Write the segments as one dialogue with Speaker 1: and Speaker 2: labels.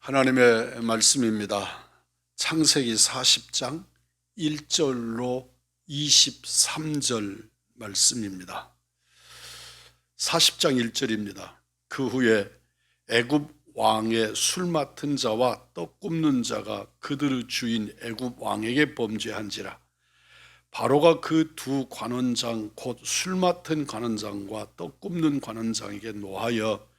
Speaker 1: 하나님의 말씀입니다. 창세기 40장 1절로 23절 말씀입니다. 40장 1절입니다. 그 후에 애굽 왕의 술 맡은 자와 떡 굽는 자가 그들의 주인 애굽 왕에게 범죄한지라. 바로가 그 두 관원장 곧 술 맡은 관원장과 떡 굽는 관원장에게 노하여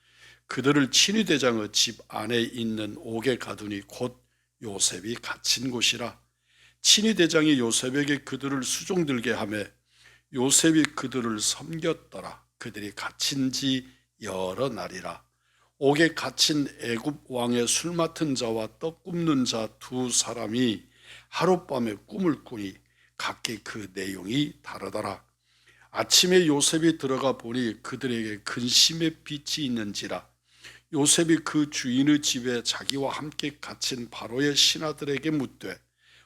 Speaker 1: 그들을 친위대장의 집 안에 있는 옥에 가두니 곧 요셉이 갇힌 곳이라. 친위대장이 요셉에게 그들을 수종들게 하며 요셉이 그들을 섬겼더라. 그들이 갇힌 지 여러 날이라. 옥에 갇힌 애굽 왕의 술 맡은 자와 떡 굽는 자 두 사람이 하룻밤에 꿈을 꾸니 각기 그 내용이 다르더라. 아침에 요셉이 들어가 보니 그들에게 근심의 빛이 있는지라. 요셉이 그 주인의 집에 자기와 함께 갇힌 바로의 신하들에게 묻되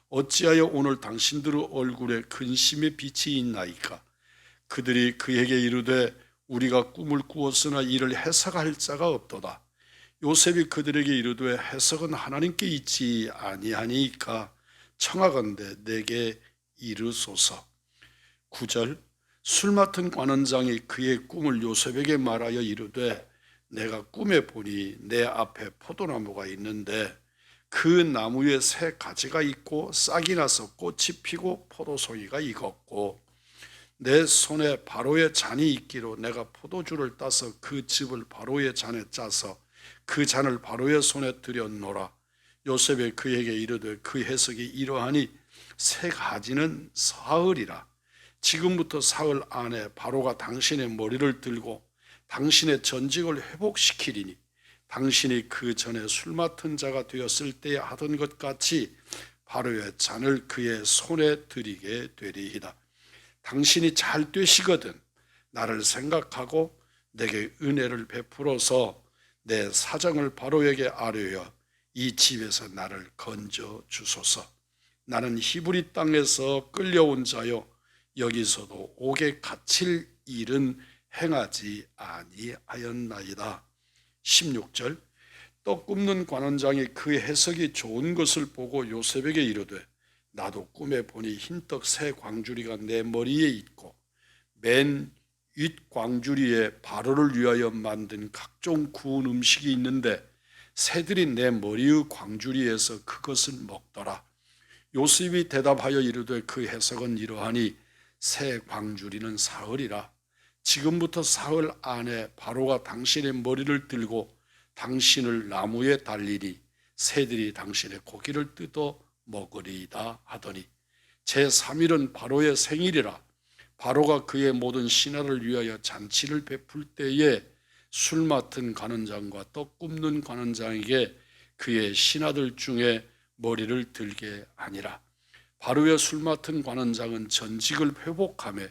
Speaker 1: 어찌하여 오늘 당신들의 얼굴에 근심의 빛이 있나이까? 그들이 그에게 이르되 우리가 꿈을 꾸었으나 이를 해석할 자가 없도다. 요셉이 그들에게 이르되 해석은 하나님께 있지 아니하니까 청하건대 내게 이르소서. 9절 술 맡은 관원장이 그의 꿈을 요셉에게 말하여 이르되 내가 꿈에 보니 내 앞에 포도나무가 있는데 그 나무에 새 가지가 있고 싹이 나서 꽃이 피고 포도송이가 익었고 내 손에 바로의 잔이 있기로 내가 포도주를 따서 그 즙을 바로의 잔에 짜서 그 잔을 바로의 손에 들여놓으라. 요셉이 그에게 이르되 그 해석이 이러하니 새 가지는 사흘이라. 지금부터 사흘 안에 바로가 당신의 머리를 들고 당신의 전직을 회복시키리니 당신이 그 전에 술 맡은 자가 되었을 때에 하던 것 같이 바로의 잔을 그의 손에 드리게 되리이다. 당신이 잘 되시거든 나를 생각하고 내게 은혜를 베풀어서 내 사정을 바로에게 아뢰어 이 집에서 나를 건져 주소서. 나는 히브리 땅에서 끌려온 자요 여기서도 옥에 갇힐 일은 행하지 아니하였나이다. 16절 떡 굽는 관원장이 그 해석이 좋은 것을 보고 요셉에게 이르되 나도 꿈에 보니 흰떡 새 광주리가 내 머리에 있고 맨 윗 광주리에 바로를 위하여 만든 각종 구운 음식이 있는데 새들이 내 머리의 광주리에서 그것을 먹더라. 요셉이 대답하여 이르되 그 해석은 이러하니 새 광주리는 사흘이라. 지금부터 사흘 안에 바로가 당신의 머리를 들고 당신을 나무에 달리니 새들이 당신의 고기를 뜯어 먹으리이다 하더니 제3일은 바로의 생일이라. 바로가 그의 모든 신하를 위하여 잔치를 베풀 때에 술 맡은 관원장과 떡 굽는 관원장에게 그의 신하들 중에 머리를 들게 하니라. 바로의 술 맡은 관원장은 전직을 회복하며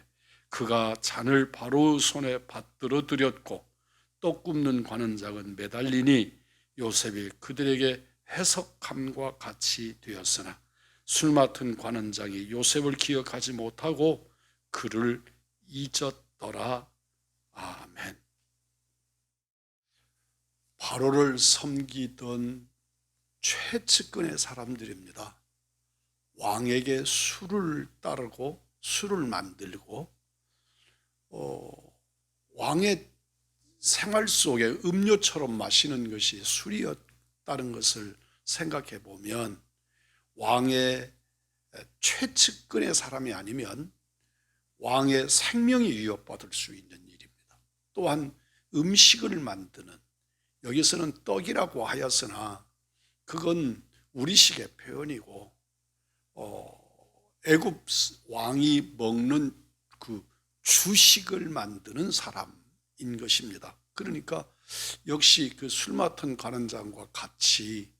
Speaker 1: 그가 잔을 바로의 손에 받들어 드렸고 떡 굽는 관원장은 매달리니 요셉이 그들에게 해석함과 같이 되었으나 술 맡은 관원장이 요셉을 기억하지 못하고 그를 잊었더라. 아멘. 바로를 섬기던 최측근의 사람들입니다. 왕에게 술을 따르고 술을 만들고 왕의 생활 속에 음료처럼 마시는 것이 술이었다는 것을 생각해 보면 왕의 최측근의 사람이 아니면 왕의 생명이 위협받을 수 있는 일입니다. 또한 음식을 만드는, 여기서는 떡이라고 하였으나 그건 우리식의 표현이고 애굽 왕이 먹는 그 주식을 만드는 사람인 것입니다. 그러니까 역시 그 술 맡은 관원장과 같이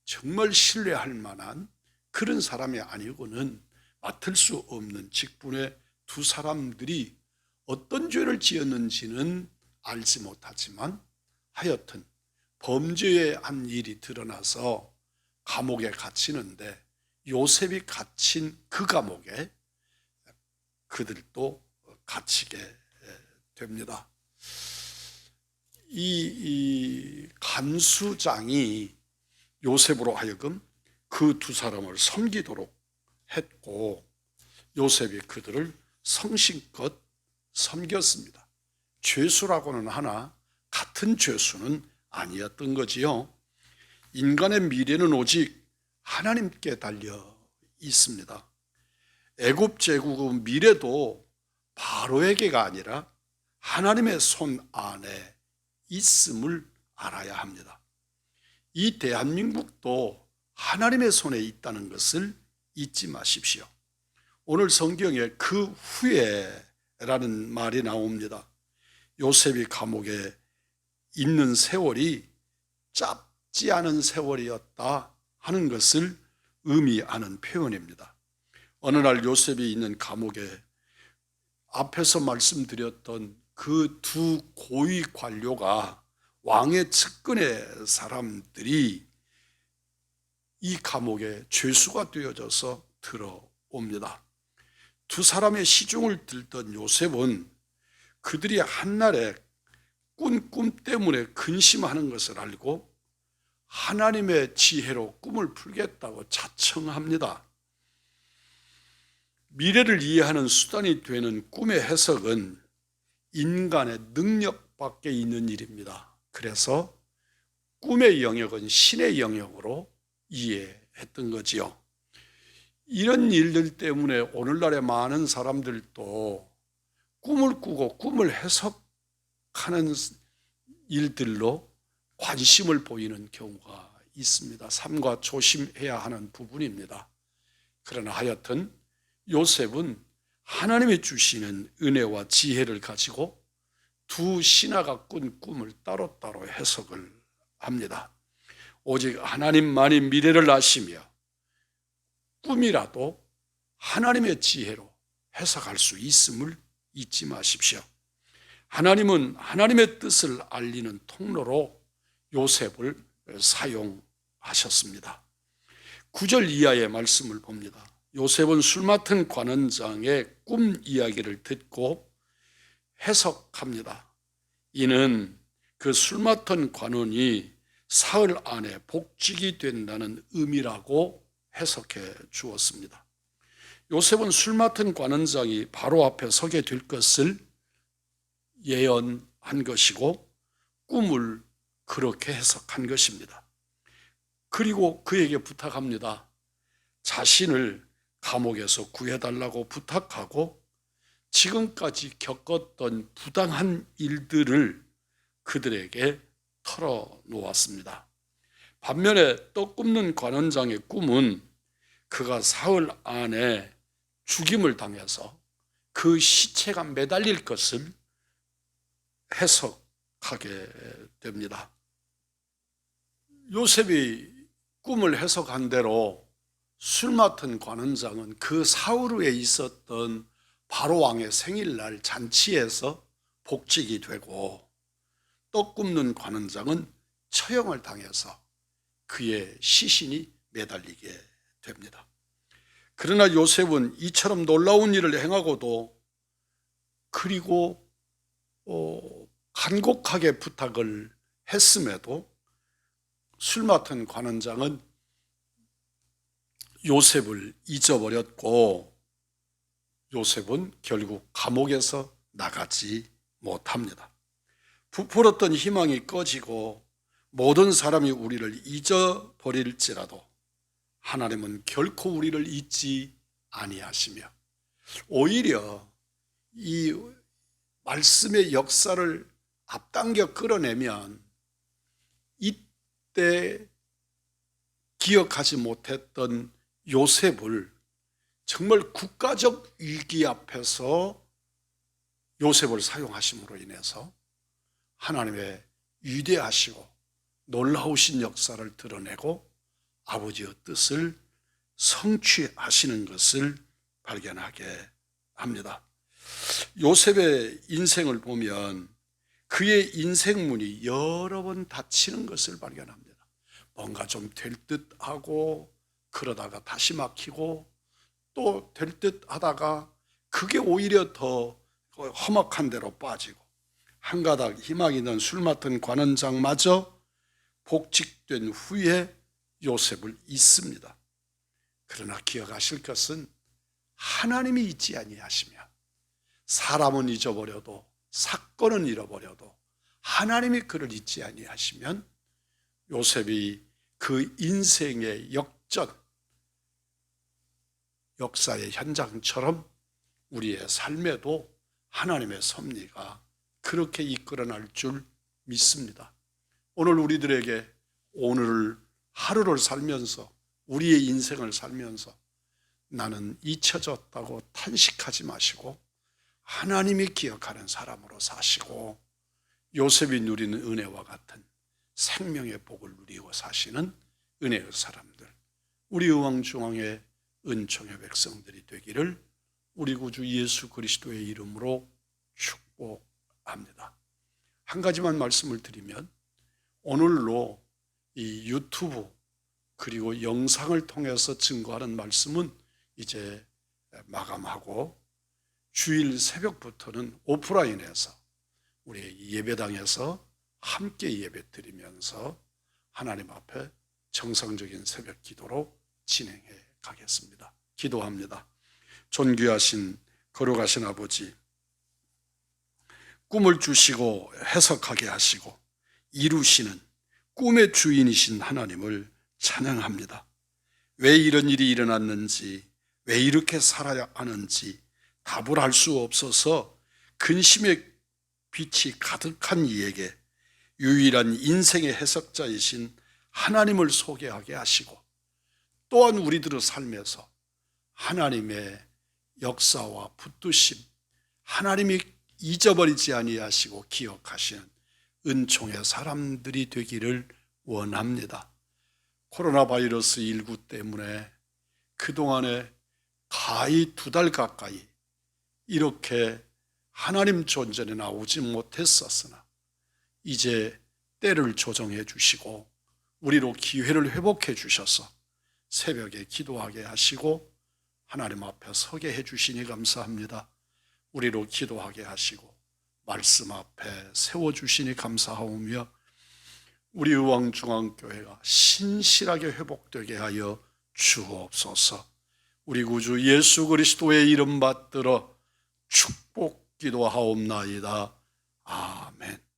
Speaker 1: 정말 신뢰할 만한 그런 사람이 아니고는 맡을 수 없는 직분의 두 사람들이 어떤 죄를 지었는지는 알지 못하지만 하여튼 범죄의 한 일이 드러나서 감옥에 갇히는데 요셉이 갇힌 그 감옥에 그들도 갇히게 됩니다. 이 간수장이 요셉으로 하여금 그 두 사람을 섬기도록 했고 요셉이 그들을 성심껏 섬겼습니다. 죄수라고는 하나 같은 죄수는 아니었던 거지요. 인간의 미래는 오직 하나님께 달려 있습니다. 애굽 제국의 미래도 바로에게가 아니라 하나님의 손 안에 있음을 알아야 합니다. 이 대한민국도 하나님의 손에 있다는 것을 잊지 마십시오. 오늘 성경에 그 후에라는 말이 나옵니다. 요셉이 감옥에 있는 세월이 짧지 않은 세월이었다 하는 것을 의미하는 표현입니다. 어느 날 요셉이 있는 감옥에 앞에서 말씀드렸던 그 두 고위 관료가 왕의 측근의 사람들이 이 감옥에 죄수가 되어져서 들어옵니다. 두 사람의 시중을 들던 요셉은 그들이 한날에 꾼 꿈 때문에 근심하는 것을 알고 하나님의 지혜로 꿈을 풀겠다고 자청합니다. 미래를 이해하는 수단이 되는 꿈의 해석은 인간의 능력 밖에 있는 일입니다. 그래서 꿈의 영역은 신의 영역으로 이해했던 거지요. 이런 일들 때문에 오늘날의 많은 사람들도 꿈을 꾸고 꿈을 해석하는 일들로 관심을 보이는 경우가 있습니다. 삼가 조심해야 하는 부분입니다. 그러나 하여튼 요셉은 하나님이 주시는 은혜와 지혜를 가지고 두 신하가 꾼 꿈을 따로따로 해석을 합니다. 오직 하나님만이 미래를 아시며 꿈이라도 하나님의 지혜로 해석할 수 있음을 잊지 마십시오. 하나님은 하나님의 뜻을 알리는 통로로 요셉을 사용하셨습니다. 9절 이하의 말씀을 봅니다. 요셉은 술 맡은 관원장의 꿈 이야기를 듣고 해석합니다. 이는 그 술 맡은 관원이 사흘 안에 복직이 된다는 의미라고 해석해 주었습니다. 요셉은 술 맡은 관원장이 바로 앞에 서게 될 것을 예언한 것이고 꿈을 그렇게 해석한 것입니다. 그리고 그에게 부탁합니다. 자신을 감옥에서 구해달라고 부탁하고 지금까지 겪었던 부당한 일들을 그들에게 털어놓았습니다. 반면에 떡 굽는 관원장의 꿈은 그가 사흘 안에 죽임을 당해서 그 시체가 매달릴 것을 해석하게 됩니다. 요셉이 꿈을 해석한 대로 술 맡은 관원장은 그 사흘 후에 있었던 바로 왕의 생일날 잔치에서 복직이 되고 떡 굽는 관원장은 처형을 당해서 그의 시신이 매달리게 됩니다. 그러나 요셉은 이처럼 놀라운 일을 행하고도 그리고 간곡하게 부탁을 했음에도 술 맡은 관원장은 요셉을 잊어버렸고 요셉은 결국 감옥에서 나가지 못합니다. 부풀었던 희망이 꺼지고 모든 사람이 우리를 잊어버릴지라도 하나님은 결코 우리를 잊지 아니하시며 오히려 이 말씀의 역사를 앞당겨 끌어내면 이때 기억하지 못했던 요셉을 정말 국가적 위기 앞에서 요셉을 사용하심으로 인해서 하나님의 위대하시고 놀라우신 역사를 드러내고 아버지의 뜻을 성취하시는 것을 발견하게 합니다. 요셉의 인생을 보면 그의 인생문이 여러 번 닫히는 것을 발견합니다. 뭔가 좀 될 듯하고 그러다가 다시 막히고 또 될 듯하다가 그게 오히려 더 험악한 데로 빠지고 한 가닥 희망이 있는 술 맡은 관원장마저 복직된 후에 요셉을 잊습니다. 그러나 기억하실 것은 하나님이 잊지 아니하시며 사람은 잊어버려도 사건은 잃어버려도 하나님이 그를 잊지 아니하시면 요셉이 그 인생의 역사의 현장처럼 우리의 삶에도 하나님의 섭리가 그렇게 이끌어날 줄 믿습니다. 오늘 우리들에게 오늘 하루를 살면서 우리의 인생을 살면서 나는 잊혀졌다고 탄식하지 마시고 하나님이 기억하는 사람으로 사시고 요셉이 누리는 은혜와 같은 생명의 복을 누리고 사시는 은혜의 사람들, 우리 의왕중앙의 은총의 백성들이 되기를 우리 구주 예수 그리스도의 이름으로 축복합니다. 한 가지만 말씀을 드리면 오늘로 이 유튜브 그리고 영상을 통해서 증거하는 말씀은 이제 마감하고 주일 새벽부터는 오프라인에서 우리 예배당에서 함께 예배 드리면서 하나님 앞에 정상적인 새벽 기도로 진행해 가겠습니다. 기도합니다. 존귀하신 거룩하신 아버지, 꿈을 주시고 해석하게 하시고 이루시는 꿈의 주인이신 하나님을 찬양합니다. 왜 이런 일이 일어났는지, 왜 이렇게 살아야 하는지 답을 알 수 없어서 근심의 빛이 가득한 이에게 유일한 인생의 해석자이신 하나님을 소개하게 하시고 또한 우리들의 삶에서 하나님의 역사와 붙드심, 하나님이 잊어버리지 아니하시고 기억하시는 은총의 사람들이 되기를 원합니다. 코로나 바이러스 19 때문에 그동안에 가히 2달 가까이 이렇게 하나님 존전에 나오지 못했었으나 이제 때를 조정해 주시고 우리로 기회를 회복해 주셔서 새벽에 기도하게 하시고 하나님 앞에 서게 해 주시니 감사합니다. 우리로 기도하게 하시고 말씀 앞에 세워주시니 감사하오며 우리 의왕중앙교회가 신실하게 회복되게 하여 주옵소서. 우리 구주 예수 그리스도의 이름 받들어 축복 기도하옵나이다. 아멘.